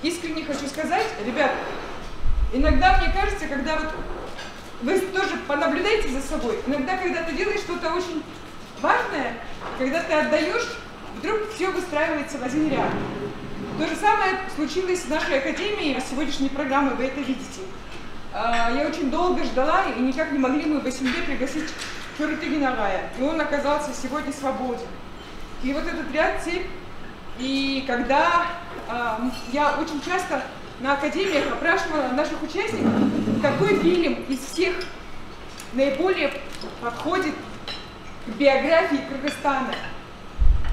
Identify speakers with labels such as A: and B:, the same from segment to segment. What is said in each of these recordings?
A: искренне хочу сказать, ребят, иногда мне кажется, когда вот вы тоже понаблюдайте за собой, иногда, когда ты делаешь что-то очень важное, когда ты отдаешь, вдруг все выстраивается в один ряд. То же самое случилось в нашей академии, сегодняшней программы, вы это видите. Я очень долго ждала, и никак не могли мы в СМД пригласить Чоротыгина Рая, и он оказался сегодня свободен. И вот этот ряд цепь, и когда я очень часто на академиях опрашивала наших участников, какой фильм из всех наиболее подходит к биографии Кыргызстана.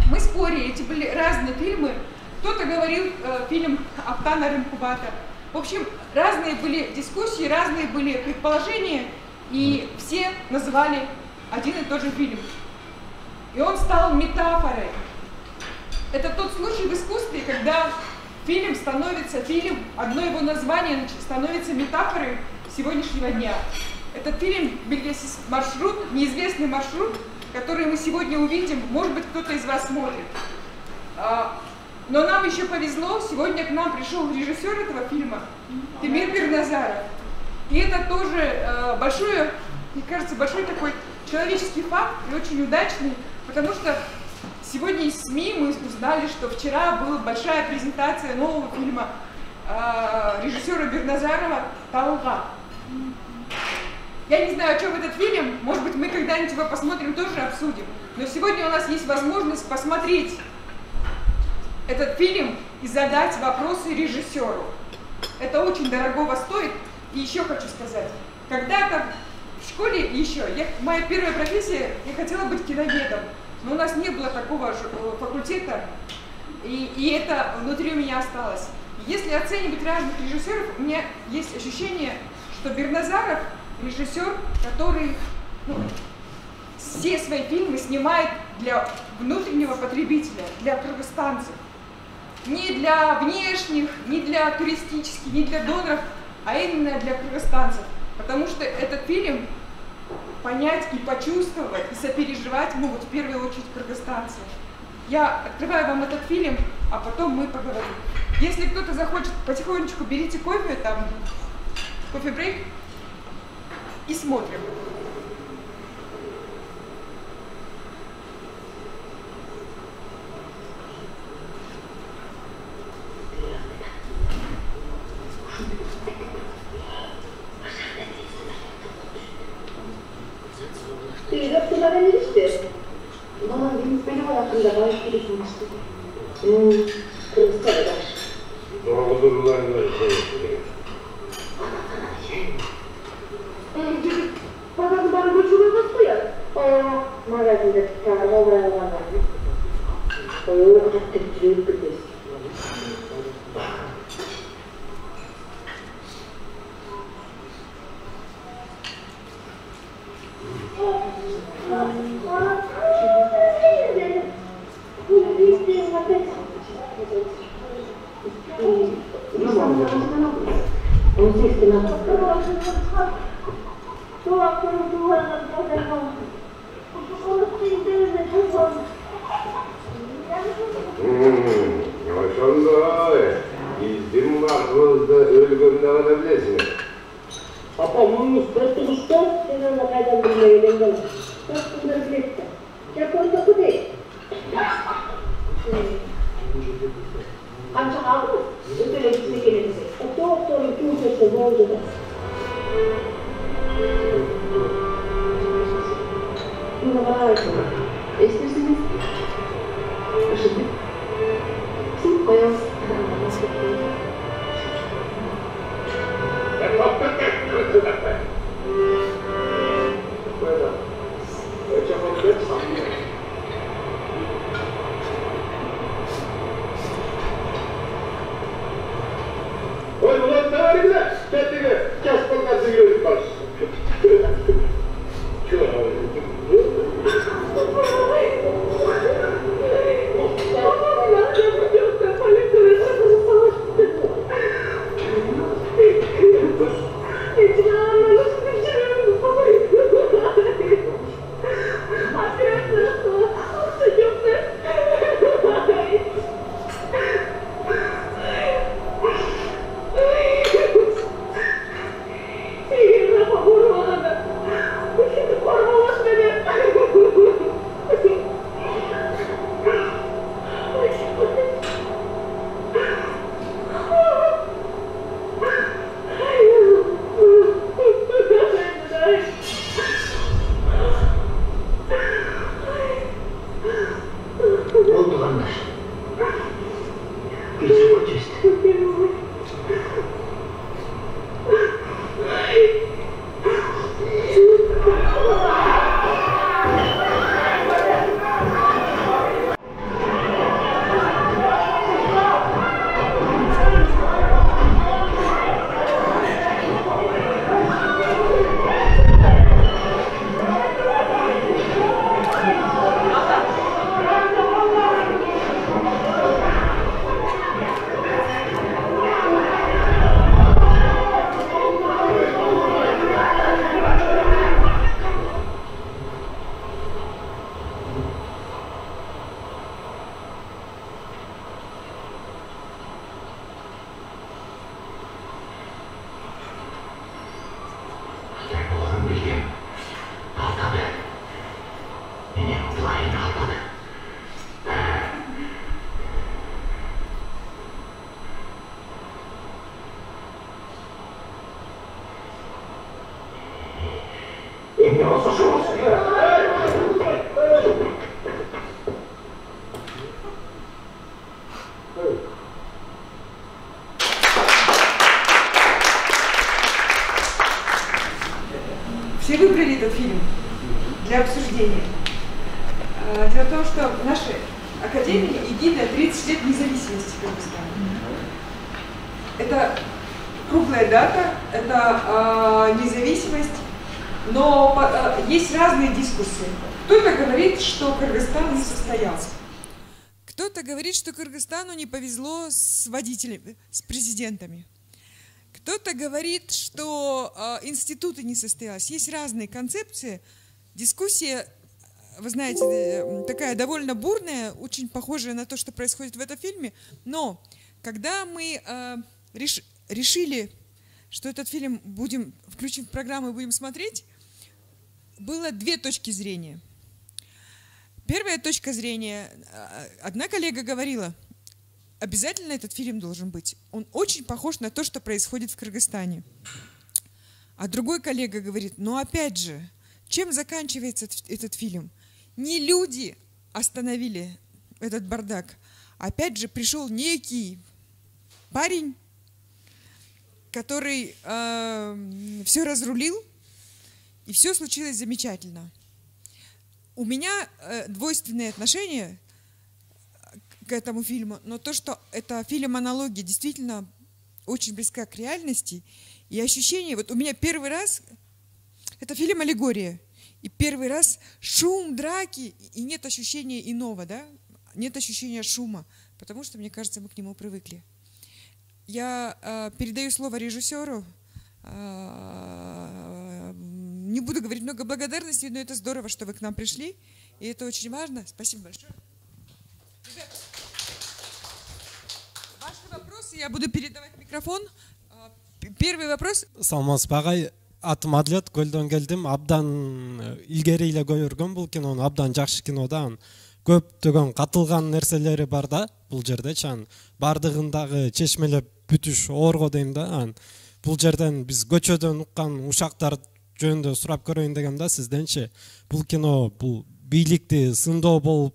A: Мы спорили, эти были разные фильмы. Кто-то говорил фильм Актана Рымкубата. В общем, разные были дискуссии, разные были предположения, и все называли один и тот же фильм. И он стал метафорой. Это тот случай в искусстве, когда фильм становится фильм, одно его название становится метафорой сегодняшнего дня. Этот фильм «Бельгийский маршрут», неизвестный маршрут, который мы сегодня увидим, может быть, кто-то из вас смотрит. Но нам еще повезло, сегодня к нам пришел режиссер этого фильма, Темир Бирназаров. И это тоже большой, мне кажется, большой такой человеческий факт и очень удачный, потому что сегодня из СМИ мы узнали, что вчера была большая презентация нового фильма режиссера Бирназарова «Талга». Я не знаю, о чем этот фильм, может быть, мы когда-нибудь его посмотрим, тоже обсудим. Но сегодня у нас есть возможность посмотреть этот фильм и задать вопросы режиссеру. Это очень дорогого стоит. И еще хочу сказать, когда-то в школе моя первая профессия, я хотела быть киноведом, но у нас не было такого факультета, и это внутри у меня осталось. Если оценивать разных режиссеров, у меня есть ощущение, что Бирназаров режиссер, который все свои фильмы снимает для внутреннего потребителя, для кыргызстанцев. Не для внешних, не для туристических, не для доноров, а именно для кыргызстанцев. Потому что этот фильм понять и почувствовать, и сопереживать могут в первую очередь кыргызстанцы. Я открываю вам этот фильм, а потом мы поговорим. Если кто-то захочет, потихонечку берите кофе, там, кофе-брейк, и смотрим.
B: Ты идешь туда на месте? Мама, я не поняла, когда давай перепустим. Просто дальше. Пожалуйста, барыгы чугунга стоят. Магазинде тағы орайланған. Ой, қатты жүріп кетесіз.
C: Ошондой, биздин маркыбызды өлгөндө гана билесиңер.
B: Апа, муңуз көрдүңүзбү? Сен аны кайдан билбеген экен? Кыргыздар билет да. Жапонда кудей? Канча калдыңыз? Өтө эле кичине келесиз. Октору ким көрсө болду да. Муну карайсың. Эстесиңиз? Ошентип. Сип коебуз.
C: Ой, ulan ne var ya? Kendine kes kolkası görüp bak. Çok ağır.
A: Все выбрали этот фильм для обсуждения. Дело в том, что в нашей академии эгида 30 лет независимости Кыргызстана. Это круглая дата, это независимость, но есть разные дискуссии. Кто-то говорит, что Кыргызстан не состоялся. Кто-то говорит, что Кыргызстану не повезло с водителями, с президентами. Кто-то говорит, что институты не состоялись. Есть разные концепции. Дискуссия, вы знаете, такая довольно бурная, очень похожая на то, что происходит в этом фильме. Но когда мы решили, что этот фильм включим в программу и будем смотреть, было две точки зрения. Первая точка зрения, одна коллега говорила, обязательно этот фильм должен быть. Он очень похож на то, что происходит в Кыргызстане. А другой коллега говорит, но опять же, чем заканчивается этот фильм? Не люди остановили этот бардак. Опять же, пришел некий парень, который все разрулил, и все случилось замечательно. У меня двойственные отношения к этому фильму, но то, что это фильм-аналогия, действительно очень близка к реальности, и ощущение, вот у меня первый раз, это фильм-аллегория, и первый раз шум, драки, и нет ощущения иного, да, нет ощущения шума, потому что, мне кажется, мы к нему привыкли. Я передаю слово режиссеру, не буду говорить много благодарностей, но это здорово, что вы к нам пришли, и это очень важно. Спасибо большое. Ребята, ваши вопросы, я буду передавать микрофон. Первый вопрос.
D: Салмас багай, атым Адлет, Көлдөн келдим. Абдан илгери эле көргөн бул кинону, абдан жакшы кино да. Көптөгөн катылган нерселери бар да бул жерде. Бардыгындагы чечмелеп бүтүш оорго дейм да. Бул жерден биз көчөдөн уккан ушактар жөнүндө сурап көрөйүн дегем да сизденчи. Бул кино бул бийликти сындоо болуп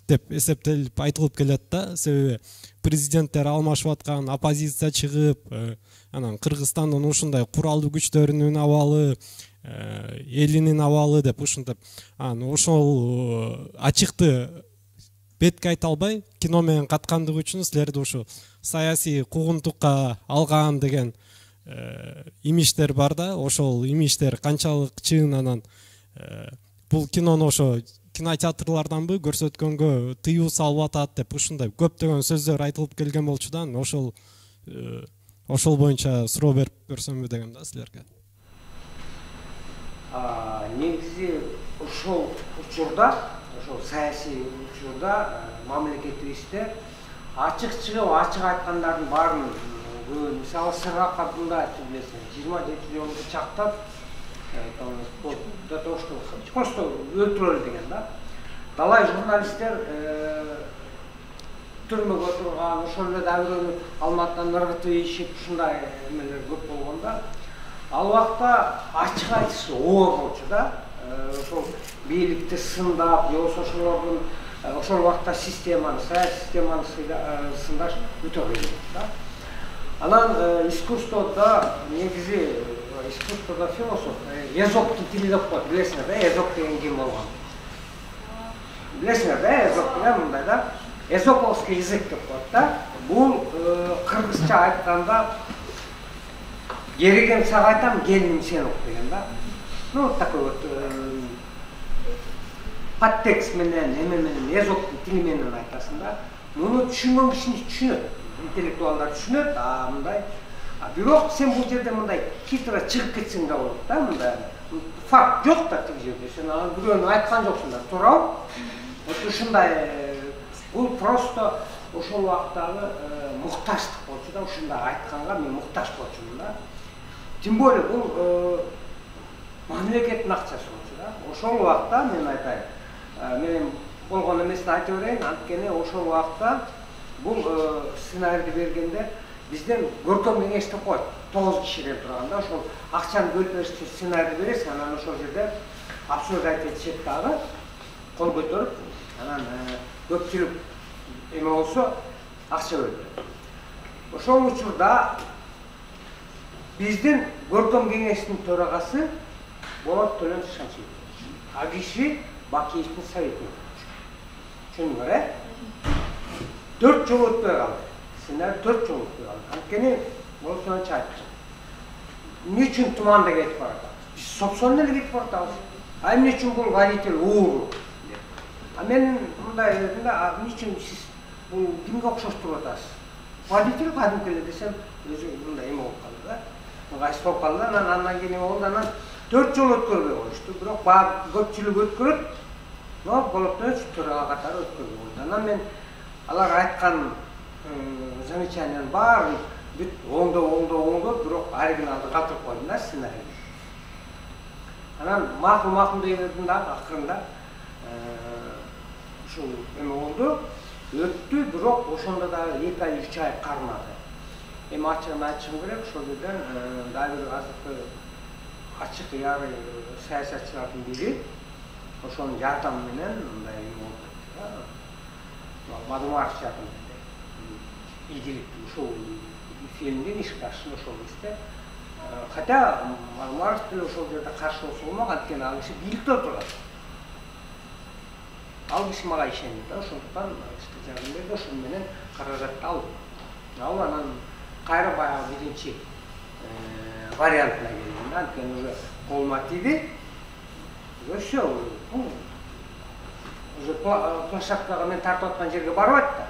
D: деп эсептелип айтылып келет да. Себеби президенттер алмашып аткан, оппозиция чыгып, анан Кыргызстандын ушундай куралдуу күчтөрүнүн абалы, элинин абалы деп ушинтип, ошол ачыкты бетке айта албай, кино менен каткандыгы үчүн силерди ушу саясий куугунтукка алган деген имиштер бар да. Ошол имиштер канчалык чын, анан бул кинону ошо кинотеатрларданбы көрсөткөнгө тыюу салып атат деп ушундай көптөгөн сөздөр айтылып келген болчу да. Ошол боюнча суроо берип көрсөмбү дегем да силерге.
E: Негизи ошол учурда, ошол саясий учурда мамлекетибизде ачык чыгып ачык айткандардын баарын мисалы Сырга кабында билесиң, 27 жылды чактап для того, что просто өлтүрөлү деген да. Далай журналисттер түрмөгө турган, ошол эле дабирөнү Алматыдан ыргытып ийишип, ушундай эмелер көп болгондо, ал убакта ачык айтышы оор болчу да. Ошол бийликти сындап, же болбосо ошолордун ошол убакта системаны, саясий системаны сындаш өтө кыйын да. Анан искусствода негизи искусствода философ Эзоптун тили деп коет, билесиңер да, Эзоп деген ким болгон? Билесиңер да, Эзоп деген мындай да, эзоповский язык деп коет да. Бул кыргызча айтканда ереген сага айтам, келиним сен ук деген да. Ну вот такой вот подтекст менен, эме менен, Эзоптун тили менен айтасың да. Муну түшүнгөн киши түшүнөт, интеллектуалдар түшүнөт, мындай. Бирок сен бул жерде мындай хитро чыгып кетсең да болот да, мындай. Факт жок да тиги жерде. Сен бирөөнү айткан жоксуң да, туурабы? Вот ушундай бул просто ошол убактагы муктаждык болчу да, ушундай айтканга мен муктаж болчумун да. Тем более бул мамлекеттин акчасы болчу да. Ошол убакта мен айтайын, менин болгон эмесин айтып берейин. Анткени ошол убакта бул сценарийди бергенде бизден көркөм кеңеш деп коет. 9 кишиден турганда ошол акчаны бөлүп беришти, сценарийди бересиң, анан ошол жерде абсурд айтып кетишет дагы, кол көтөрүп, анан көпчүлүк эме болсо акча бөлүп. Ошол учурда биздин көркөм кеңештин төрагасы Болот Төлөн Шамшиев. А киши Бакиевдин советниги. Түшүндүңөр, 4 жыл өтпөй калды. Сценарий 4 жыл өтпөй калды. Анткени Болот Төлөн айтты. Эмне үчүн туманда кетип барат? Биз собсон эле кетип баратабыз. А эмне үчүн бул водитель ууру? А мен мындай дедим да, эмне үчүн сиз бул кимге окшоштуруп атасыз? Водитель кадимки эле десем, өзү мындай эме болуп калды да. Ыңгайсыз болуп калды. Андан кийин болду, анан 4 жыл өткөрбөй коюшту. Бирок баары көпчүлүк өткөрөт. Но Болот Төлөн төрага катары өткөрбөй койду. Анан мен алар айткан замечаниянын баарын бүт оңдоп, бирок оригиналды калтырып койдум да сценарийди. Анан макул дей бердим да, акырында ушул эме болду. Өттү, бирок ошондо дагы 2 ай 3 ай кармады. Эми ачыгын айтышым керек, ошол жерден дагы бир азыркы ачык яры саясатчылардын бири ошонун жардамы менен мындай эме болду да. Мадумаров жардам берди. Ийгиликтүү ушул фильмдин ишке ашышы ошол кезде. Хотя Мадумаров деле ошол жерде каршы болсо болмок, анткени ал киши бийликте отурат. Ал киши мага ишенди да, ошондуктан ишке жардам берди, ошол менен каражатты алдым. Ал анан кайра баягы биринчи вариантына келдим да, анткени уже колума тийди. Все, уже площадкага мен тартып аткан жерге барып атты.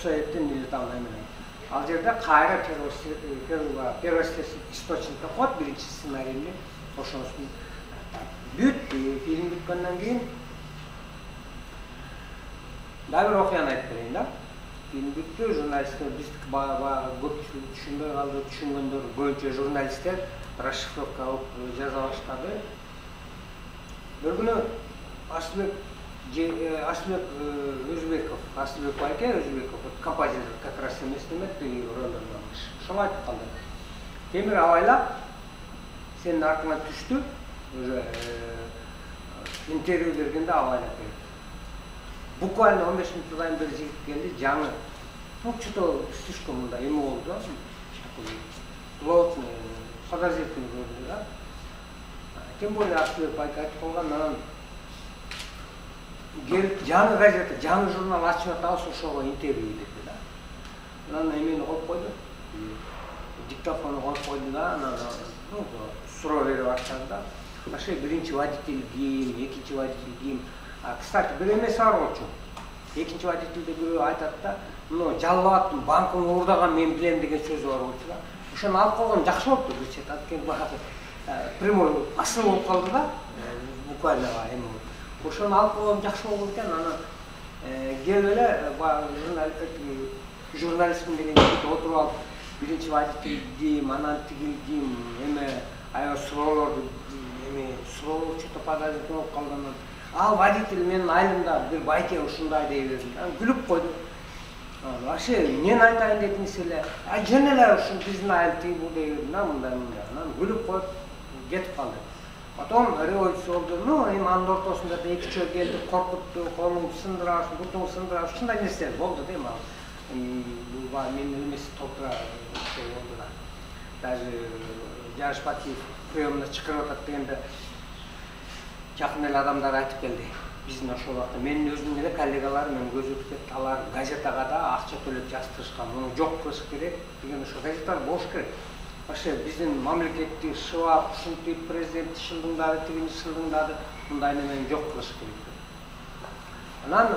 E: Советтин или там эмне. Ал жерде кайра первоисточник источникке коет, биринчи сценарийни ошонусун бүт фильм бүткөндөн кийин дагы бир окуяны айтып берейин да. Фильм бүттү, журналисттер биздики баягы көпчүлүк түшүнбөй калды, түшүнгөндөр боюнча журналисттер расшифровка кылып жаза баштады. Bir günü Aslıbek Özbekov, Aslıbek Bayke Özbekov, композитор, как раз эместемет и рөлдөрүн алган. Ошол айтып калды. Темир абайлап, сенин артыңан түштү, уже интервью бергенде абайлап берди. Буквально 15 мүнөттөн бери жигит келди, жаңы. Что-то слишком мындай эме болду. Плотный, подозрительный көрдү да. Тем более Aslıbek Bayke айтып калган, анан келип жаңы газета, жаңы журнал ачып атабыз, ошого интервью деди да. Анан эмени коюп койду. Диктофону коюп койду да, анан суроо берип баштады да. Ошо биринчи водитель ким, экинчи водитель ким. Кстати, бир эмеси бар болчу. Экинчи водительде бирөө айтат да, мына жаллап аттым, банкын уурдаган мен билем деген сөзү бар болчу да. Ошону алып койгон жакшы болупту, дечет. Анткени баягы прямой асыл болуп калды да. Буквально эме болду. Ошону алып койгон жакшы болду экен, анан келип эле журналистмин деген жигит отуруп алып, биринчи водитель ким, анан тигил ким, эме аябай суроолорду эме суроо что-то подозрительный болуп калган. Ал водитель менин айылымда бир байке ушундай дей берди. Күлүп койду. Вообще мен айтайын деген нерселер, жөн эле ушу биздин айыл тиги бул дей берди да, мындай. Анан күлүп коюп кетип калды. Потом революция болду. Эми анын ортосунда да эки чөй келди, коркутту, колуңду сындырабыз, бутуңду сындырабыз, ушундай нерселер болду дейм ал. Бул менин эмеси толтура болду да. Даже Жаныш Бакиев приемына чакырып атат дегенде жакын эле адамдар айтып келди. Биздин ошол убакта менин өзүмдүн эле коллегаларым менин көзөтүп кетти. Алар газетага да акча төлөп жаздырышкан. Муну жок кылыш керек деген ошо газеттер болуш керек. Вообще биздин мамлекетти шылап, ушинтип президент шылдыңдады, тигини шылдыңдады, мындай немени жок кылыш керек. Анан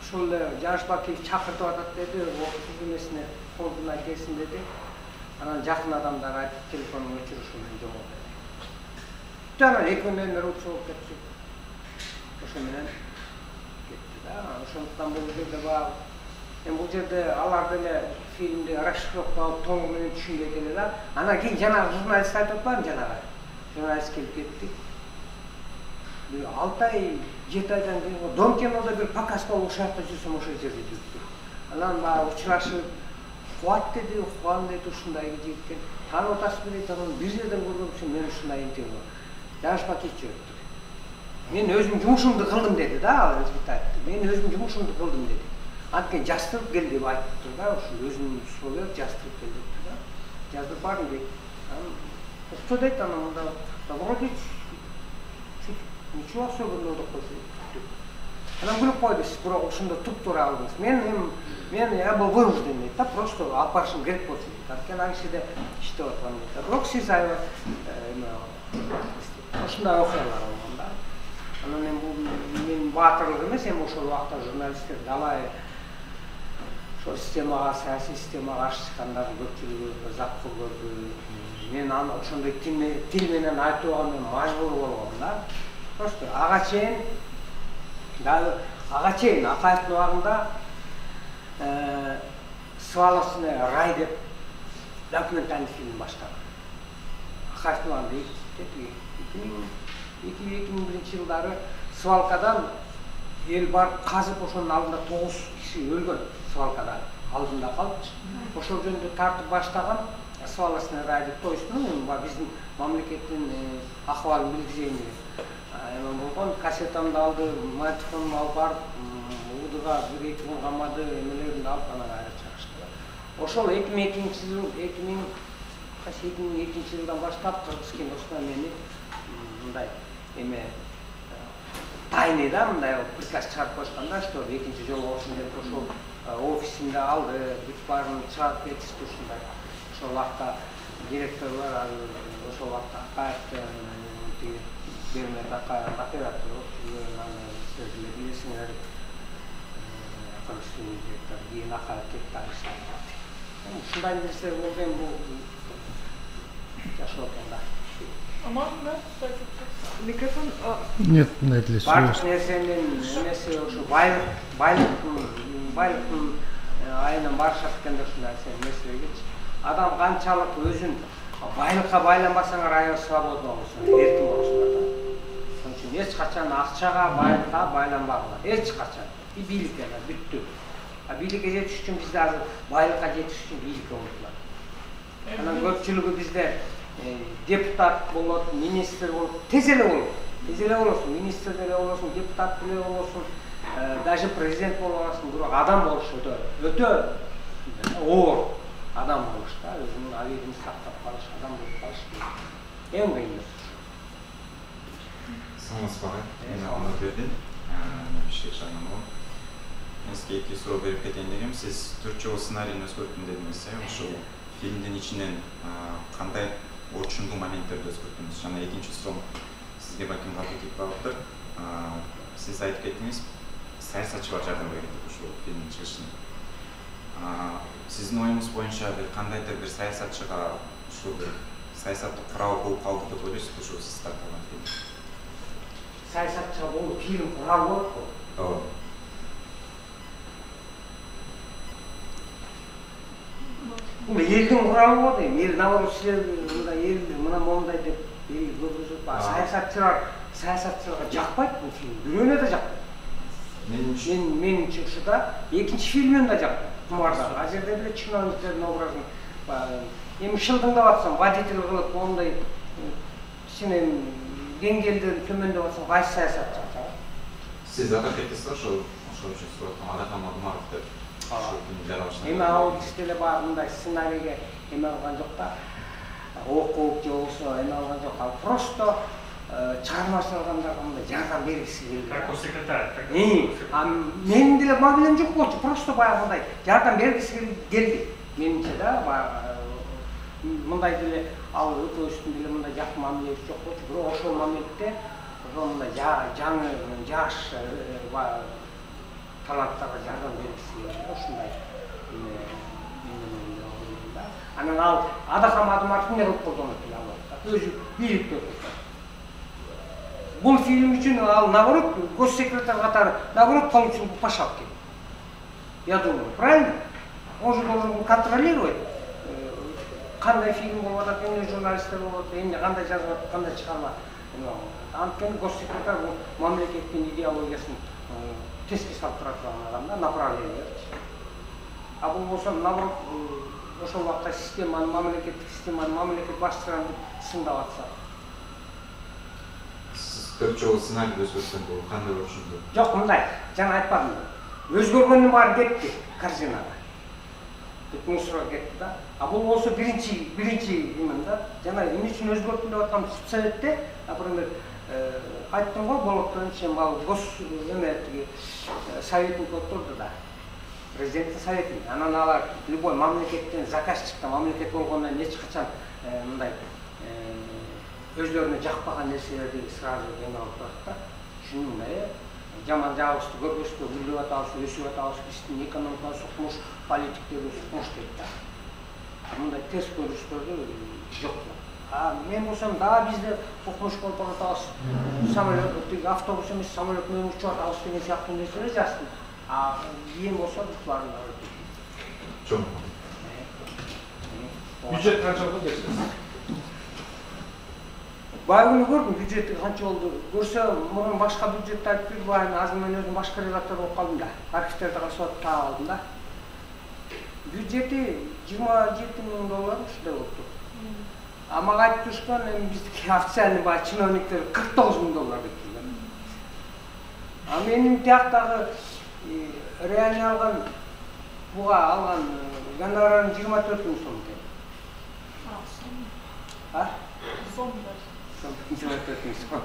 E: ошол эле Жаныш Бакиев чакыртып атат деди, окуп эмесине фондуна келсин деди. Анан жакын адамдар айтып телефонун өчүрүшү менен жоготу. Анан экөөнүн революция болуп кетти. Ошо менен кетти да. Ошондуктан бул жерде баягы бул жерде алар деле фильмди расшифровкалап толугу менен түшүнгөн эле да. Анан кийин жанагы журналист айтып атпаймынбы жанагы? Журналист келип кетти. 6 ай 7 айдан кийин Дом кинода бир показ болуп ошол жакта жүрсөм ошол жерде жүрдү. Анан баягы учурашып Кубат деди, Кубан деди ушундай жигиткен. Таанып атасызбы дейт, анан бир жерден көргөнсүң мен ушундай интим. Жашпа кетчү. Мен өзүм жумушумду кылдым деди да, мен өзүм жумушумду кылдым деди. Анткени жастырып кел деп айтыптыр да, ушул өзүнүн условия жастырып кел депти да. Жаздырып бардым дейт. Что дейт анан мында вроде ничего особенного деп койсо. Анан күлүп койду, сиз бирок ушунда туп-туура алдыңыз. Мен я был вынужден дейт да, просто алып барышым керек болчу дейт. Анткени ал кишиде иштеп аткан дейт. Бирок сиз аябай ушундай окуялар болгон да. Анан мен баатырлык эмес, эми ошол убакта журналисттер далай ошол системага, саясий системага каршы чыккандардын көпчүлүгү запкы көрдү. Мен аны ошондой тил менен айтууга мен мажбур болгом да. Просто ага чейин Акаевдин убагында «Свалочный рай» деп документальный фильм баштаган. Акаевдин убагында 2001 жылдары свалкадан эл барып казып, ошонун алдында 9 киши өлгөн свалкада алдында калып, ошол жөнүндө тартып баштаган «Свалочный рай» деп тоюштун биздин мамлекеттин акыбалын билгизейин деп. Болгон кассетамды алды, магнитофонду алып барып, Удуга 1-2 күн камады, эмелерин алып анан кайра чыгышты. Ошол 2002 жылдан баштап кыргыз киносуна мени мындай тайный да, мындай приказ чыгарып коюшканда, что экинчи жолу болсун деп ошол офисинде алды, бүт баарын чыгарып кетишти ушундай. Ошол убакта директорлор, ошол убакта Акаевдин Бермет Акаев оператор, сиздер билесиңер, Кыргызстан директор, кийин Акаев кетти алышты. Ушундай нерселер болгон бул жашоо экен да.
A: А можно, да? Микрофон.
F: Нет, найдились.
E: Бардык нерсенин эмеси ошо байлыктын айынан барышат экен да ушундай нерселерге. Адам канчалык өзүн байлыкка байланбасаңар аябай свободно болсуң, эркин болсуңар да. Ошон үчүн эч качан акчага, байлыкка байланбагыла. Эч качан. И бийликке да бүттү. А бийликке жетиш үчүн бизде азыр байлыкка жетиш үчүн бийликке умтулат. Анан көпчүлүгү бизде депутат болот, министр болот, тез эле болот. Тез эле болосуң, министр деле болосуң, депутат деле болосуң, даже президент боло аласың, бирок адам болуш өтө оор. Адам болуш да, өзүнүн абийдин сактап калыш, адам болуп калыш эң кыйын.
G: Саламатсызбы? Мен Алматбердин, Шейх Шайманов. Мен сизге 2 суроо берип кетейин дегем. Сиз 4 жолу сценарийин өзгөрттүм дедиңиз, ошол фильмдин ичинен кандай орчундуу моменттерди өзгөрттүңүз? Жана экинчи суроом сизге балким кабыл кетип калыптыр. Сиз айтып кеттиңиз, саясатчылар жардам берет ушул фильмдин чыгышына. Сиздин оюңуз боюнча кандайдыр бир саясатчыга ушул бир саясаттык курал болуп калды деп ойлойсузбу ушул сиз тарткан фильм?
E: Саясатчыга бул фильм курал болот го.
G: Ооба.
E: Бул элдин куралы го дейм. Эл наоборот силер мындай элди мондай деп эл көргөзүп, саясатчыларга жакпайт бул фильм. Бирөөнө да жакпайт. Менимче ушуда экинчи фильмин да жакпайт. Кумарда. А жерде деле чиновниктердин образын эми шылдыңдап атсам, водитель кылып ондай кичине деңгээлден төмөндөп атсам, кайсы саясатчы атат?
G: Сиз атап кеттиңиз ошол үчүн сураттам Адахан Мадумаров деп.
E: Эми ал киши деле баягы мындай сценарийге эме алган жок да. Окуп же болсо эме алган жок. Ал просто чыгармачылыгында мындай жардам бергиси келди.
H: Как у секретаря.
E: Менин деле мамилем жок болчу, просто баягы мындай жардам бергиси келди. Менимче да, баягы мындай деле ал өкмөттүн деле мындай жакын мамилеси жок болчу. Бирок ошол моментте ошол мындай жаңы жаш таланттарга жардам бергиси келди. Ушундай анан ал Адахан Мадумаров эмне кылып колдонот эле ал өзү бийликте отурат. Бул фильм үчүн ал наоборот госсекретарь катары наоборот получил бы по шапке. Я думаю, правильно? Он же должен контролировать, кандай фильм болуп атат, эмне журналисттер болуп атат, эмне кандай жазып атат, кандай чыгарма Анткени госсекретарь бул мамлекеттин идеологиясын теске салып тура турган адам да, направление. А бул болсо наоборот ошол убакта системаны, мамлекеттик системаны, мамлекет башчыларын сындап атса.
G: Сиз 4 жолу сценарийди өзгөрткөн бул кандай болуп түшүндү?
E: Жок, мындай, жана айтпадым. Өзгөргөндүн баары кетти корзинага. Деп мусорго кетти да. А бул болсо биринчи именно да. Жана эмне үчүн өзгөрттүм деп аткан Советте, например, айттым го болоттон сен ал гос эметиги советник отурду да. Президенттин советин. Анан алар любой мамлекеттен заказчиктен мамлекет болгондон эч качан мындай өзлөрүнө жакпаган нерселерди сразу эме алып турат да. Шунун да, жаман жагыбызды көрбөспө, гүлдөп атабыз, өсүп атабыз, биздин экономикабыз укмуш, политиктерибиз укмуш дейт да. Мындай терс көрүнүштөрдү жок. Мен болсом дагы бизде укмуш болуп атабыз. Самолет, автобус эмес, самолет менен учуп атабыз деген сыяктуу нерселер жаздым. Ең болса бұларын арады.
G: Жоқ.
C: Бюджет қанша болды десіз?
E: Бай күні көрдім, бюджеті қанша болды. Көрсе, мұрын башқа бюджетті айтып берді, байын азын мен өзім башқа редактор болып қалдым да. Архивтерді қасуатып таға алдым да. Бюджеті $27,000 үшінде болды. Амаға айтып тұрышқан, біздікі официальный бай чиновниктер $49,000 кетті. Менің тияқтағы реально алған, бұға алған гонорарын 24,000 сом екен.
F: Сом.
E: 24,000 сом.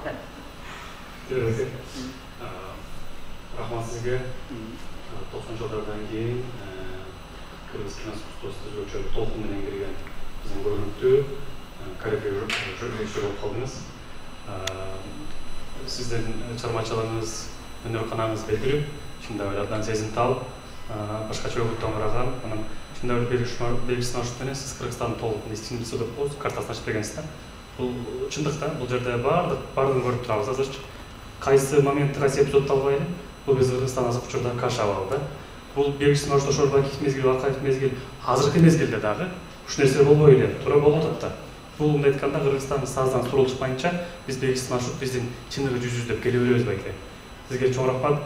H: Рахмат сізге. 90 жылдардан кейін Кыргыз киноискусствосы түзүүчүлөр толкун менен кирген биздин көрүнүктүү корифей журналист болуп калдыңыз. Сиздин чыгармачылыгыңыз, өнөр канаңыз белгилүү. Шындай абдан сезимтал, башкача өгүт томураган, анан шындай белгисин ашып менен сиз Кыргызстандын толкун истинчиси деп коюп, картасын ачып бергенсиз да. Бул чындык да, бул жерде баардыгын көрүп турабыз азырчы. Кайсы моментти кайсы эпизодду албайлы, бул биз Кыргызстан азыркы учурда каша абалы да. Бул белгисин ошол бакит мезгил, акайт мезгил, азыркы мезгилде дагы уш нерсе болбой эле, туура болуп атат да. Бул мындай айтканда Кыргызстан саздан сурул чыкпайынча биз белгисин ашып биздин чыныгы жүзүздөп келе беребиз байке. Сизге чоң рахмат.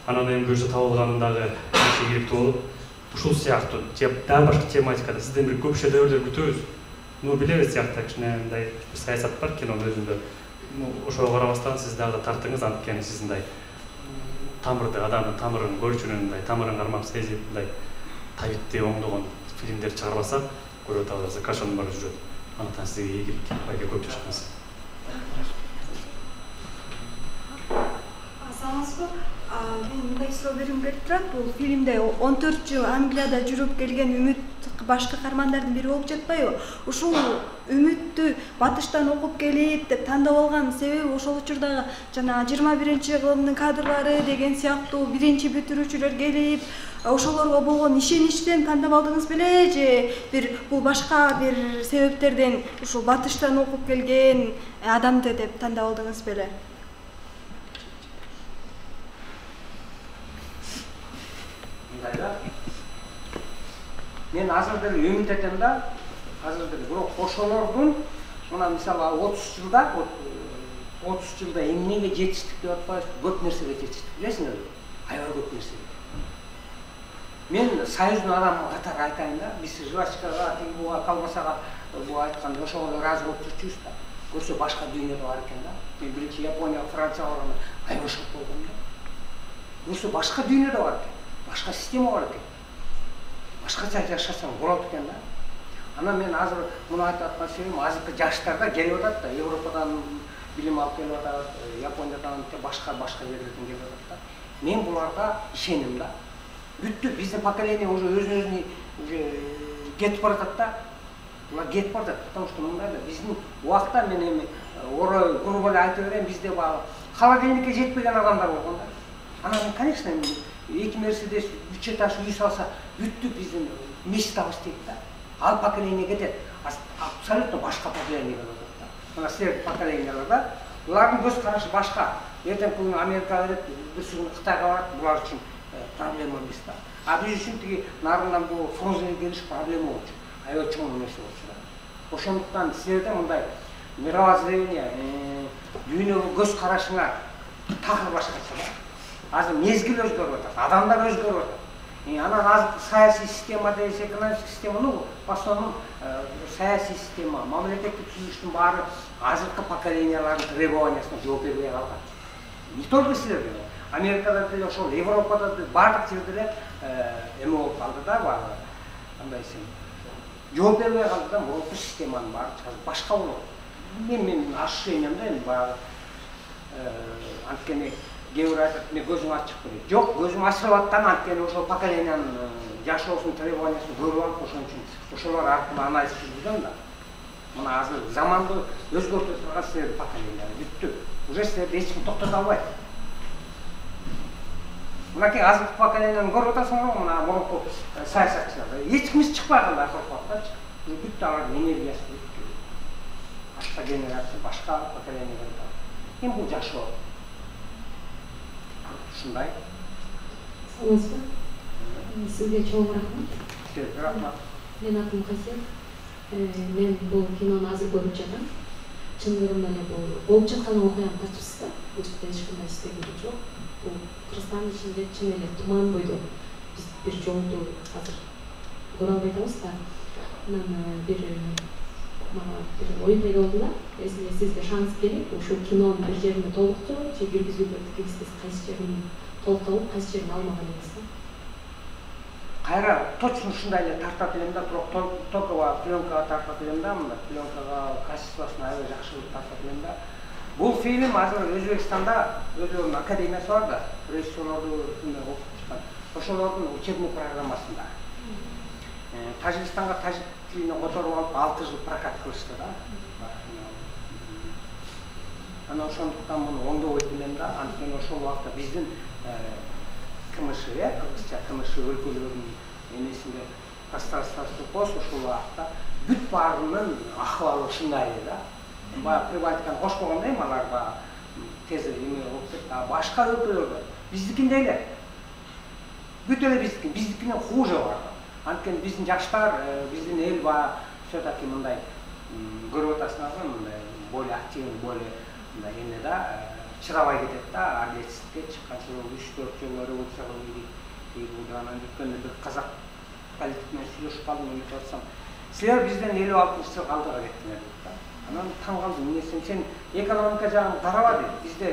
H: Анан эми бул жерде табылганындагы ийгиликтүү болуп, ушул сыяктуу дагы башка тематикада сизден бир көп шедеврлер күтөбүз. Билебиз сыяктуу кичине мындай бир саясат бар кинонун өзүндө. Ошого карабастан сиз дагы тартыңыз, анткени сиз мындай тамырды, адамдын тамырын көрчүнүн, мындай тамырын кармап сезип, мындай табитти оңдогон фильмдер чыгарбасак, көрүп атабыз, кашанын бары жүрөт. Андыктан сизге ийгилик, байке көп жашаңыз.
F: Мен мындай суроо бергим келип турат. Бул фильмде 14 жыл Англияда жүрүп келген Үмүт башкы каармандардын бири болуп жатпайбы? Ушул Үмүттү батыштан окуп келип деп тандап алган себеби ошол учурдагы жана 21-кылымдын кадрлары деген сыяктуу биринчи бүтүрүүчүлөр келип, ошолорго болгон ишеништен тандап алдыңыз беле же бир бул башка бир себептерден ушул батыштан окуп келген адамды деп тандап алдыңыз беле?
E: Мен азыр деле үмүт этем да, азыр деле бирок ошолордун мына мисалы 30 жылда эмнеге жетиштик деп атпайбыз, көп нерсеге жетиштик, билесиңерби? Аябай көп нерсеге. Мен союздун адамы катары айтайын да, биз жвачкага, буга колбасага буга айтканда ошого ыраазы болуп жүрчүбүз да. Көрсө башка дүйнөдө бар экен да. Мен биринчи Японияга, Францияга барганда аябай шок болгом да. Көрсө башка дүйнөдө бар экен. Башка система бар экен. Башкача жашасаң болот экен да. Анан мен азыр муну айтып аткан себебим азыркы жаштарда келип атат да, Европадан билим алып келип атат, Япониядан башка жерлерден келип атат да. Мен буларга ишенем да. Бүттү биздин поколение уже өзүн уже кетип баратат да. Булар кетип баратат, потому что мындай да биздин убакта мен эми орой грубо эле айтып берем, бизде баягы холодильникке жетпеген адамдар болгон да. Анан конечно эки Мерседес, 3 этаж үй салса, бүттү биздин мечтабыз дейт да. Ал поколение кетет, абсолютно башка поколение болот да. Мына силер поколенияларда булардын көз карашы башка. Эртең күнү Америкага кетет, бүрсү күнү Кытайга барат, булар үчүн проблема эмес да. А биз үчүн тиги нарындан бул фрозенге келиш проблема болчу. Аябай чоң нерсе болчу да. Ошондуктан силерде мындай мировоззрение, дүйнөгө көз карашыңа такыр башкача да. Азыр мезгил өзгөрүп атат, адамдар өзгөрүп атат. Анан азыр саясий система дейсек, экономикалык система, в основном саясий система, мамлекеттик түзүлүштүн баары азыркы поколениялардын требованиясына жооп бербей калган. Не только силерде, Америкада деле ошол, Европада деле баардык жерде эле эме болуп калды да, баары. Кандай десем, жооп бербей калды да, мурунку системанын баары башка болот. Менин ощущениемде эми баягы анткени кээ-бир айтат, мен көзүң ачык дейт. Жок, көзүм ачылып аткан, анткени ошол поколениянын жашоосунун требованиясын көрүп алып, ошон үчүн ошолор аркылуу анализ жүргүзөм да. Мына азыр заманды өзгөртө турган силердин поколения бүттү. Уже силерди эч ким токтото албайт. Мынакей азыркы поколенияны көрүп атасыңар, мына мурунку саясатчылар. Эч кимиз чыкпай калды акыркы убакта. Бүттү алардын энергиясы бүттү. Башка генерация, башка поколение келет. Эми бул жашоо. Ушундай.
I: Саламатсызбы? Сизге чоң рахмат.
E: Сизге рахмат.
I: Менин атым Касият. Мен бул кинону азыр көрүп жатам. Чындыгында эле бул болуп жаткан окуянын качысы да. Бул жерде эч кандай иштегени жок. Бул Кыргызстандын ичинде чын эле туман бойдо биз бир жолду азыр көрө албай атабыз да. Анан бир ой пайда болду да. Эсине сизге шанс берип, ушул кинонун бир жерине толуктоо, же жүргүзүүгө киргизсиз, кайсы жерин толукталып, кайсы жерин алмаган элес да.
E: Кайра точно ушундай эле тартат элем да, бирок только пленкага тартат элем да, мында пленкага качествосун аябай жакшы кылып тартат элем да. Бул фильм азыр Өзбекстанда өздөрүнүн академиясы бар да, режиссерлорду окуп чыккан. Ошолордун учебный программасында. Тажикстанга тажик тилине которуп алып 6 жыл прокат кылышты да. Анан ошондуктан муну оңдобойт элем да, анткени ошол убакта биздин КМШ, кыргызча КМШ өлкөлөрүнүн эмесинде пространствосы болсо ошол убакта бүт баарынын акыбалы ушундай эле да. Баягы прибалтиканы кошпогондо эми алар тез эме болуп кетти. Башка өлкөлөрдө биздикиндей эле. Бүт эле биздикинен хуже бар. Анткени биздин жаштар, биздин эл все-таки мындай көрүп атасыңарбы, мындай более активный, более мындай эме да, чыдабай кетет да, аргетсиздикке чыкканча 3-4 жыл революцияга кийинди анан өткөндө бир казак политик менен сүйлөшүп калдым, айтып атсам, силер бизден 56-жыл алдыга кеттиңер дейт да. Анан таң калдым, эмне сен экономика жагын караба дейт. Бизде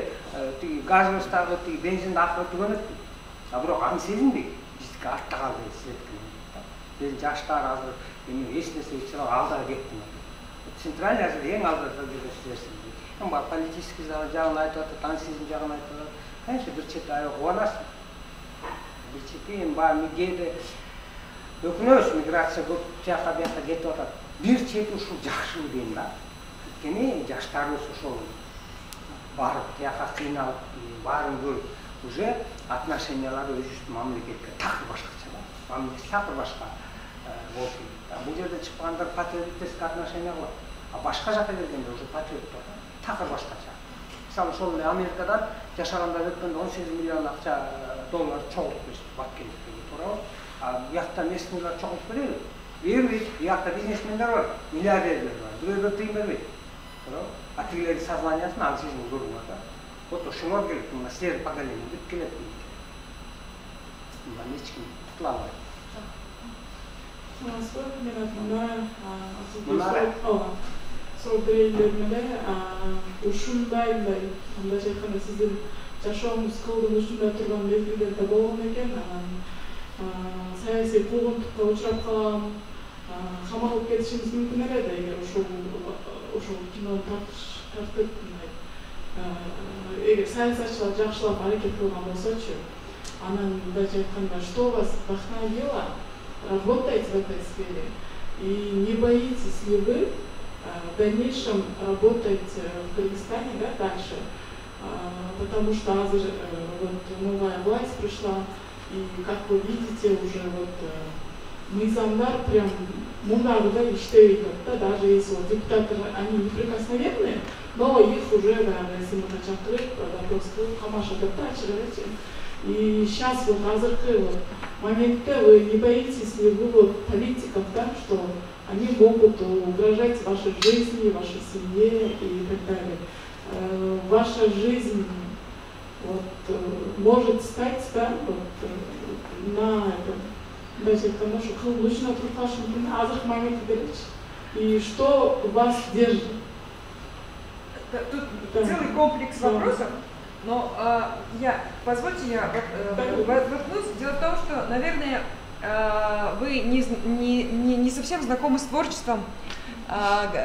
E: тиги газовостагы тиги бензиндин акыбы түгөнөт дейт. Бирок аны сезинбейт. Биздики артта калды силердики. Биздин жаштар азыр эми эч нерсе учурап алдыга кетти. Центральный азыр эң алдыда жүрөсүздөр. Эми бар политический жагын айтып атат, ансизм жагын айтып атат. Конечно, бир чети аябай кубанасың. Бир чети эми баягы кээде өкүнөбүз, миграция көп тияка бияка кетип атат. Бир чети ушул жакшы дейм да. Анткени жаштарыбыз ошол барып тияка кыйналып, баарын көрүп уже отношениялары өзүбүздүн мамлекетке такыр башкача да. Мамлекет такыр башка болуп кетти. Бул жерде чыккандар патриотический отношение кылат. А башка жака келгенде уже патриоттор такыр башкача. Мисалы ошол Америкадан жашаганда өткөндө 18 миллион акча доллар чогултуп беришти баткендикке, туурабы? А биякта местныйлар чогултуп береби? Бербейт. Биякта бизнесмендер бар, миллиардерлер бар. Бирөө тыйын бербейт. А тигилердин сознаниясын ансизм көрүп атат. Вот ошолор керек, мына силердин поколение бүт келет. Мына эч ким кутула албайт.
J: Сол бирейлерме ушундай мындай айтканда сиздин жашооңуз кылдын ушундай турган мезгилдерде болгон экен, анан саясий куугунтукка учурап калган, камалып кетишиңиз мүмкүн эле да, эгер ошол кинону тартып эгер саясатчылар жакшылап аракет кылган болсочу, анан мындайча айтканда, что вас вдохновило работать в этой сфере, и не боитесь ли вы в дальнейшем работать в Кыргызстане, да, дальше, потому что вот новая власть пришла, и как вы видите, уже вот мыйзамдар прям мундагыдай иштей атат, да, даже если вот депутаты, они неприкосновенные, но их уже, да, если мы чакырып, допрос кылып, камашат да, ачыгы И сейчас вот азыркы вот моментте вы не боитесь ли вы вот политиков, да, что они могут угрожать вашей жизни, вашей семье и так далее. Ваша жизнь вот, может стать, да, вот, на этом, даже потому что лучше на азырк момент берешь. И что вас держит?
A: Тут целый комплекс вопросов. Но позвольте я воткнусь. Дело в том, что, наверное, вы не совсем знакомы с творчеством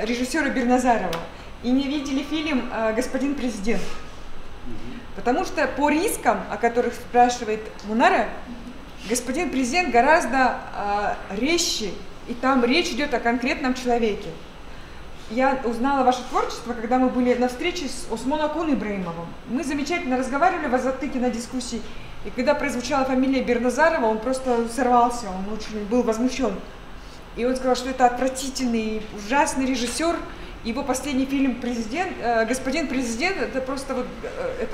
A: режиссера Берназарова и не видели фильм «Господин президент». Потому что по рискам, о которых спрашивает Мунара, «Господин президент» гораздо резче, и там речь идет о конкретном человеке. Я узнала ваше творчество, когда мы были на встрече с Осмон Акун Ибраимовым. Мы замечательно разговаривали в Азаттыке на дискуссии, и когда прозвучала фамилия Берназарова, он просто сорвался, он очень был возмущен. И он сказал, что это отвратительный, ужасный режиссер. Его последний фильм «Господин президент» это просто вот,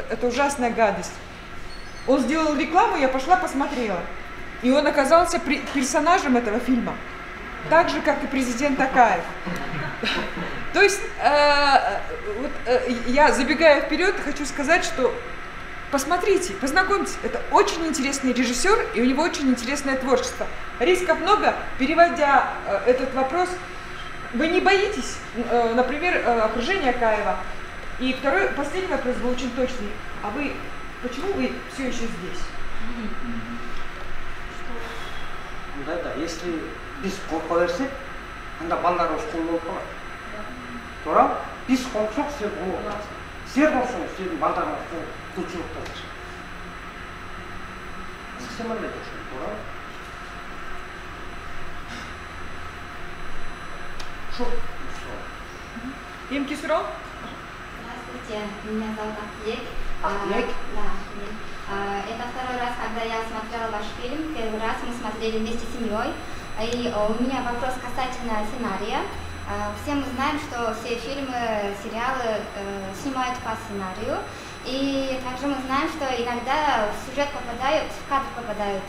A: это ужасная гадость. Он сделал рекламу, я пошла посмотрела. И он оказался персонажем этого фильма. Так же, как и президент Акаев. То есть, я, забегая вперед, хочу сказать, что посмотрите, познакомьтесь, это очень интересный режиссер, и у него очень интересное творчество. Рисков много. Переводя этот вопрос, вы не боитесь, например, окружения Акаева? И второй, последний вопрос был очень точный. А вы, почему вы все еще здесь?
E: Да, если без конкурса, анда балдар ошкол болуп калат. Туура? Биз конкурсок сер болот. Сер болсоң, сенин балдарың кылчылыкта бар. Сен мындай дешең, туура? Шо?
A: Имки суроо?
K: Здравствуйте, меня зовут Ахтиек.
E: Ахтиек?
K: Да, это второй раз, когда я смотрела ваш фильм. Первый раз мы смотрели вместе с семьей. И у меня вопрос касательно сценария. Все мы знаем, что все фильмы, сериалы снимают по сценарию. И также мы знаем, что иногда в сюжет попадают, в кадр попадают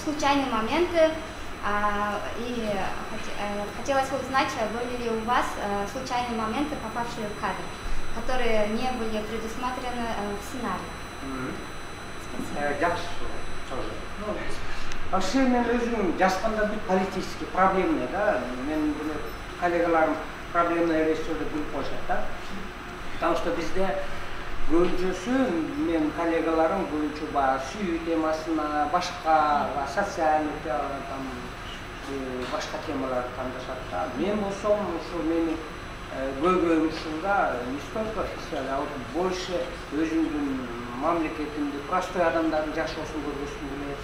K: случайные моменты. И хотелось бы узнать, были ли у вас случайные моменты, попавшие в кадр, которые не были предусмотрены в сценарии.
E: Спасибо. Вообще, мен өзім жасқанда бір политический проблемный, да, мен коллегаларым проблемный режиссерді біліп қойшады, да. Потому что бізде көбінчөсү мен коллегаларым көбінчө сүйүү темасына, башка социальный, там, башка темаларды тандашат да. Мен болсом, ушу мени көйгөйүм ушунда не столько социальный, а больше өзүмдүн мамлекетимди, простой адамдардын жашоосун көргөсүм келет.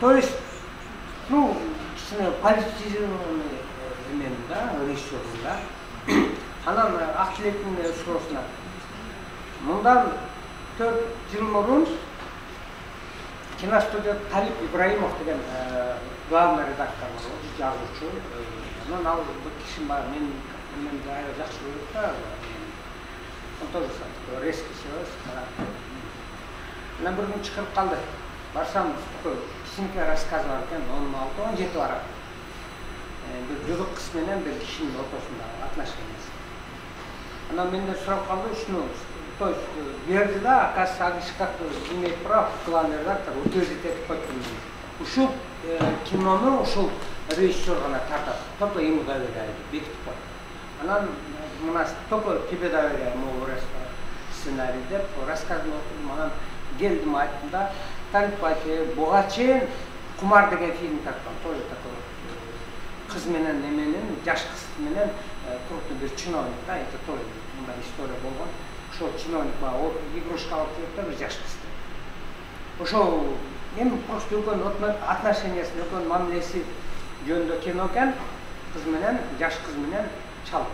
E: То есть, ну, политизированный мен, да, режиссер, да. Анан Ахтилектин суроосуна. Мындан 4 жыл мурун киностудия Талип Ибраимов деген главный редактор бар, жазуучу. Анан ал бир киши бар, мен жакшы көрөт да. Он тоже резкий человек. Анан бир күн чыгып калды. Барсам, кичинекей рассказ бар экен, 16-17 барат. Бир жызык кыз менен бир кишинин ортосундагы отношениясы. Анан менден сурап калды, ушуну, то есть берди да, оказывается, как имеет право главный редактор утвердить эту подпись. Ушул кинону, ушул режиссер гана тартат, только ему доверяет, бекитип коет. Анан мына только тебе доверяю, могу сценарий деп, рассказын окудум, анан келдим айттым да. Талип ake, буга чейин Кумар деген фильм тарткан, тоже такой кыз менен неменен, жаш кыз менен крупный бир чиновник, да, это тоже мындай история болгон. Ошол чиновник баягы игрушка алып келип да, бир жаш кызды. Ошол эми просто үлкөн отношениясы, үлкөн мамилеси жөнүндө кино экен, кыз менен, жаш кыз менен чал.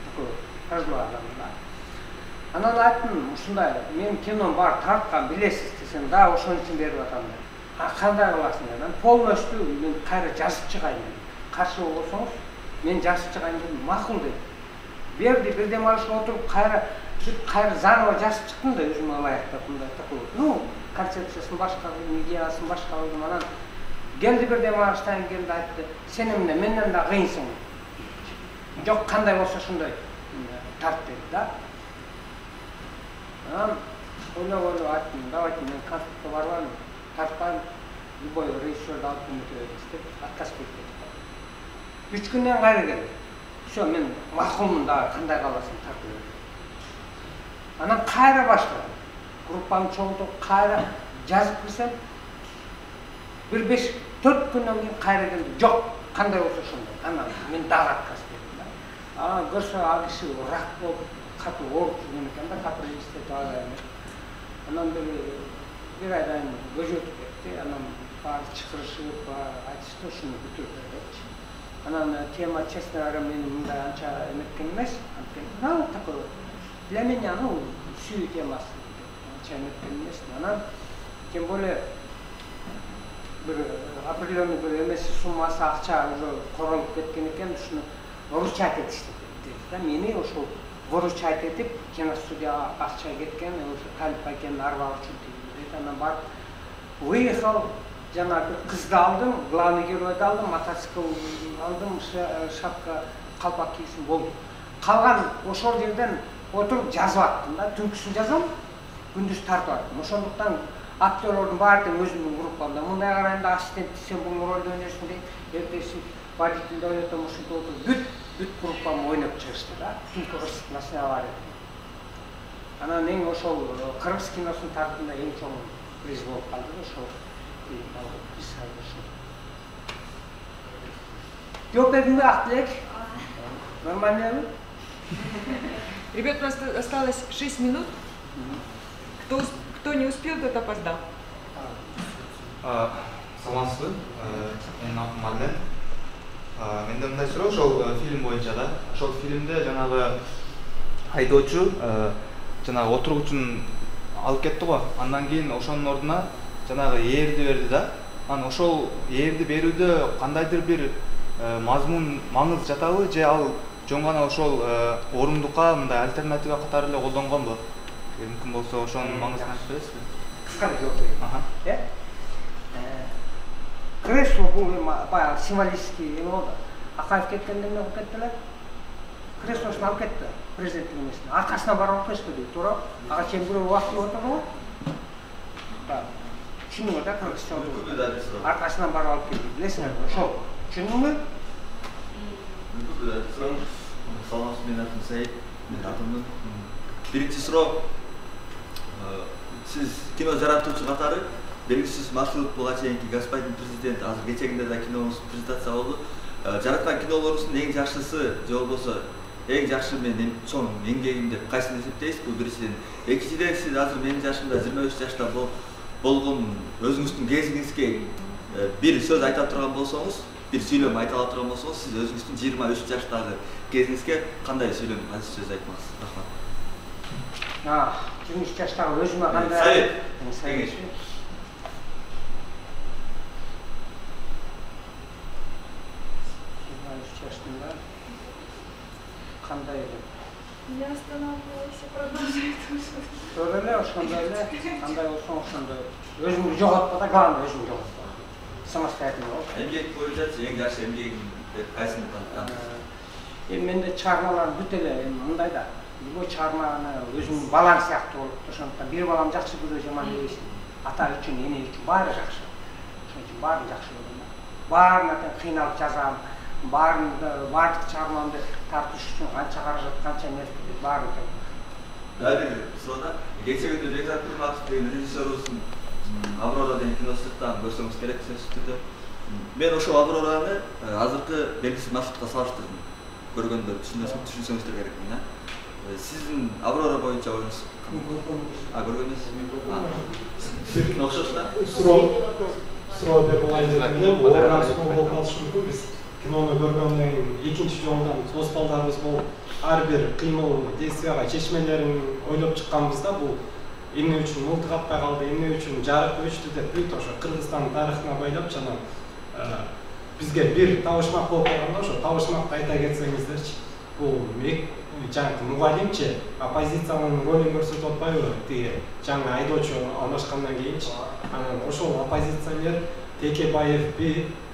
E: Такой пожилой адам, да. Анан айттым, ушундай, мен кином бар тарткан, билесиз десем, да, ошон үчүн берип атам деп. Кандай кыласың деп. Мен полностью мен кайра жазып чыгайын деп. Каршы болсоңуз, мен жазып чыгайын деп, макул деп. Берди, бирдем алышып отуруп, кайра кайра заново жазып чыктым да өзүмө ылайыктап мындай такой, ну, концепциясын башка кылдым, идеясын башка кылдым, анан келди бирде мага Штайн келди айтты, сен эмне менден да кыйынсың. Жок, кандай болсо ошондой тарт деди да. Анан ойлоп айттым, давайте мен конфликтке барбайм, тартпайм, любой режиссерди алып көмөктөбөйт деп отказ берип кеттим. 3 күндөн кайра келди. Всё, мен макулмун да, кандай кааласаң тарта бер. Анан кайра баштадым. Группамды чогултуп, кайра жазып кирсем, 4 күндөн кийин кайра келди. Жок, кандай болсо ошондой. Анан мен дагы отказ бердим да. Анан көрсө ал киши рак болуп, катуу ооруп жүргөн экен да, каприлистеп алган. Анан бир айдан көз өтүп кетти. Анан баары чакырышып, айтышты, ушуну бүтүрүп берчи. Анан тема, честно говоря, мени мындай анча эметкен эмес. Ну, такой для меня, ну, сүйүү темасы. Анча эметкен эмес. Анан тем более bir определенный bir эмеси суммасы акча уже королуп кеткен экен, ушуну выручать этишти деди да. Мени ошол выручать этип, киностудияга акча кеткен, ошо Талип акенин арбагы үчүн деди. Анан барып выехал, жанагы кызды алдым, главный геройду алдым, мотоцикл алдым, шапка, калпак кийсин болду. Калган ошол жерден отуруп жазып аттым да, түнкүсүн жазам, күндүз тартып аттым. Ошондуктан актерлордун баары тең өзүмдүн группамда. Мындай карайм да, ассистент сен бул ролду ойнойсуң дейт, эртеси водительди ойнотом, ушинтип отуруп бүт группам ойноп чыгышты да. Түнкү ырсык сценалар. Анан эң ошол кыргыз киносунун тартында эң чоң приз болуп калды ошол. Жооп бердимби Актилек? Нормально?
A: Ребят, у нас осталось 6 минут. Кто не успел, тот опоздал.
L: Саламатсызбы? Мен Марлен. Менде мындай суроо, ошол фильм боюнча да. Ошол фильмде жанагы айдоочу жанагы отургучун алып кетти го. Андан кийин ошонун ордуна жанагы ээрди берди да. Анан ошол ээрди берүүдө кандайдыр бир мазмун, маңыз жатабы же ал жөн гана ошол орундукка мындай альтернатива катары эле колдонгонбу? Мүмкүн болсо ошонун маңызын айтып бересизби?
E: Кыска жооп берейин. Кресло бул баягы символический эме болду. Акаев кеткенде эмне кылып кетти эле? Креслосун алып кетти, президенттик эмесин. Аркасына барып алып кетти дейт, туура. Ага чейин бирөө убакыт отурду го. Түшүндүңөр да, кыргызча. Аркасынан барып алып кетти. Билесиңерби? Ошол. Түшүндүңбү?
M: Саламатсыз, менин атым Саид. Мен атымдын. Биринчи суроо, сиз кино жаратуучу катары белгисиз маршрут буга чейинки господин президент азыр кечегинде да кинобуз презентация болду. Жараткан кинолорубуздун эң жакшысы же болбосо эң жакшы менин чоң эмгегим деп кайсыны эсептейсиз? Бул биринчиден. Экинчиден, сиз азыр менин жашымда 23 жашта болгон өзүңүздүн кезиңизге бир сөз айта турган болсоңуз, бир сүйлөм айта ала турган болсоңуз, сиз өзүңүздүн 23 жаштагы кезиңизге кандай сүйлөм, кайсы сөз айтмаксыз? Рахмат.
E: 23 жаштагы өзүмө кандай
M: Совет.
E: 23 жаштагы кандай эле?
F: Не останавливайся, продолжай тоже.
E: Туура эле, ошондой эле, кандай болсоң ошондой. Өзүңдү жоготпо да, главное өзүңдү жоготпо. Самостоятельно бол.
M: Эмгек боюнча эң жакшы эмгегим деп кайсыны танытасыз?
E: Менде чыгармаларым бүт эле мындай да. Любой чыгарманы өзүмдүн балам сыяктуу болуп, ошондуктан бир балам жакшы көрө жаман эмес. Ата үчүн, эне үчүн баары жакшы. Ошон үчүн баарын жакшы көрөм. Баарына тең кыйналып жазам. Баардык чыгармамды тартыш үчүн канча каражат, канча нерсе деп баарын тең.
M: Дагы бир суроо, кечеги Бекзат Турматов деген режиссерубуздун Аврора деген киносунан көрсөңүз керек сөзсүз. Мен ошол Аврораны азыркы белгисиз маршрутка салыштырдым. Көргөндөр түшүнсөңүздөр керекмин, да? Сиздин Аврора боюнча оюңуз көргөнсүз? Сиздикине окшош да?
D: Суроо деп былай дегенде, орнан суу болуп калышы мүмкүн. Биз кинону көргөндөн кийин экинчи жолдан дос балдарыбыз болуп, ар бир кыймыл, действияга чечмелерин ойлоп чыкканбыз да. Бул эмне үчүн мылтык катпай калды, эмне үчүн жарык өчтү деп бүт ошо Кыргызстан тарыхына байлап жана бизге бир табышмак болуп калганда, ошо табышмакты айта кетсеңиздерчи. Бул жаңағы мұғалимчи оппозициянын ролун көрсөтүп атпайбы тиги жаңы айдоочу алмашкандан кийинчи анан ошол оппозиционер Текебаев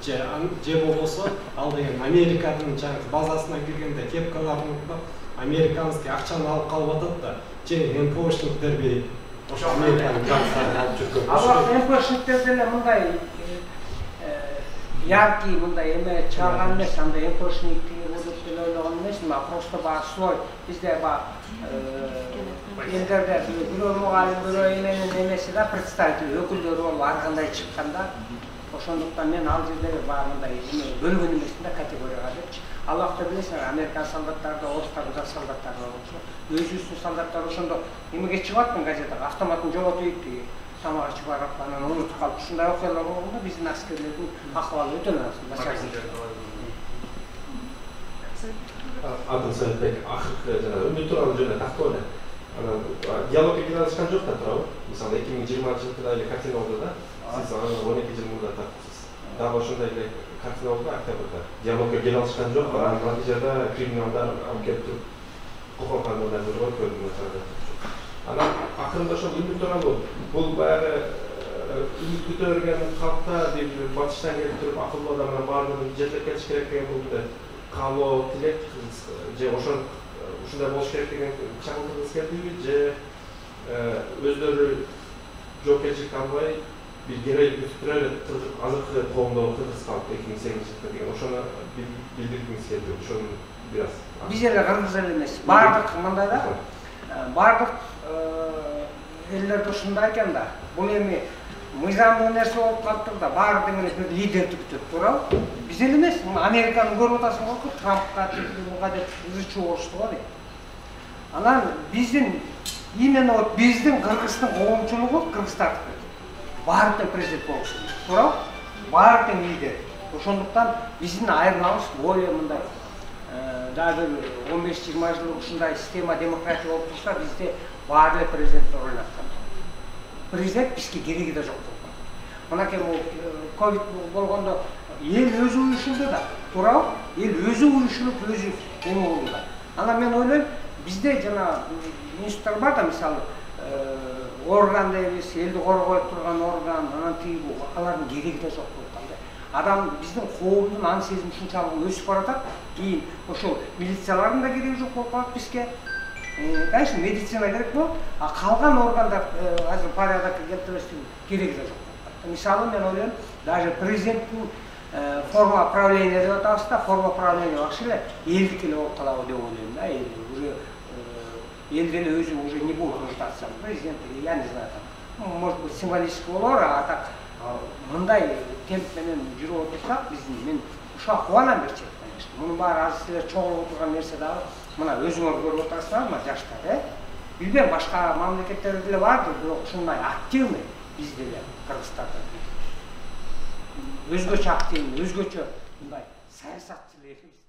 D: же болбосо ал деген Американын жаңы базасына киргенде кепкаларын уктап американский акчаны алып калып атат да же МПОшниктер ошо Американын банктарын алып жүргөн.
E: Ал МПОшниктер деле мындай яркий мындай эме чыгарган эмес, андай МПОшник болуп деле ойлогон эмесмин, просто баягы слой бизде элдерде бирөө мугалим бирөө эменин эмеси да представитель өкүлдөрү болуп ар кандай чыкканда ошондуктан мен ал жерде баягы мындай бөлгөн эмесмин да категорияга депчи. Ал убакта билесиңер, американ солдаттары, орустар, жаш солдаттар болчу. Өзүбүздүн солдаттар ошондо эмеге чыгып аттын газетага, автоматын жоготуп тамак ичип барып анан унутуп калып ушундай окуялар болгондо биздин аскерлердин акыбалы өтө начар.
N: Адыл Саидбек, акыркы жана үмүт тууралуу жөнүндө тактоо эле. Диалогго киришкен жок да туурабы? Мисалы 2020-жылда эле картина болду да. Сиз 12 жыл мурда тартыпсыз. Дагы ошондой эле картина болду октябрда. Диалогго келе алышкан жок, натыйжада криминалдар алып келип туруп кокон кандырларды көрдүм. Анан акырында ошол үмүт тууралуу бул баягы үмүт көтөргөн калкта батыштан келип туруп акылдуу адамдар баардыгын жетелеп кетиш керек деген бул каалоо тилек же ушундай болуш керек деген чагылдыргыңыз келдиби же өздөрү жоопкерчиликти албай бир герой бүтүрө эле азыркы коомдогу кыргыз калкы 2008-жылда деген ошону билдиргиңиз келдиби? Ошону бир аз.
E: Биз эле кыргыз эле эмес, баардык мындай да. Баардык элдер ушундай экен да. Бул эми мыйзамдуу нерсе болуп калыптыр да, баардык эле бир лидерди күтөт, туурабы? Биз эле эмес, Американы көрүп атасың го, Трампка буга деп ызы-чуу болушту го дейт. Анан биздин именно вот биздин кыргыздын коомчулугу кыргыз тартып кетти. Баары тең президент болушу, туурабы? Баары тең лидер. Ошондуктан биздин айырмабыз более мындай дагы 15-20 жыл ушундай система демократия болуп турса, бизде баары эле президенттер ойноткан. Президент бизге кереги да жок болгон. Мынакей ковид болгондо эл өзү уюшулду да, туурабы? Эл өзү уюшулуп, өзү эме болду да. Анан мен ойлойм, бизде жана институттар бар да, мисалы орган дейбиз, элди коргой турган орган, анан тиги алардын кереги да жок болуп калды. Адам биздин коомдун ан сезими ушунчалык өсүп баратат, кийин ошол милициялардын да кереги жок болуп калат бизге. Конечно, медицина керек болот, а калган органдар азыр порядокко келтиришти кереги да жок. Мисалы мен ойлойм, даже президенттин форма правления деп атабыз да, форма правления бакшы эле элдики эле болуп калабы деп ойлойм да. Уже эл деле өзү уже не будет нуждаться в президенте, я не знаю, там, может быть, символически болор, а так мындай темп менен жүрүп отурсак, биздин мен ушуга кубанам бир чет, конечно. Мунун баары азыр силер чогулуп отурган нерсе дагы, мына өзүңөр көрүп отурасыздар, мына жаштар, билбейм, башка мамлекеттерде деле бардыр, бирок ушундай активный бизде эле Кыргызстанда. Өзгөчө активный, өзгөчө мындай саясатчыл экенбиз.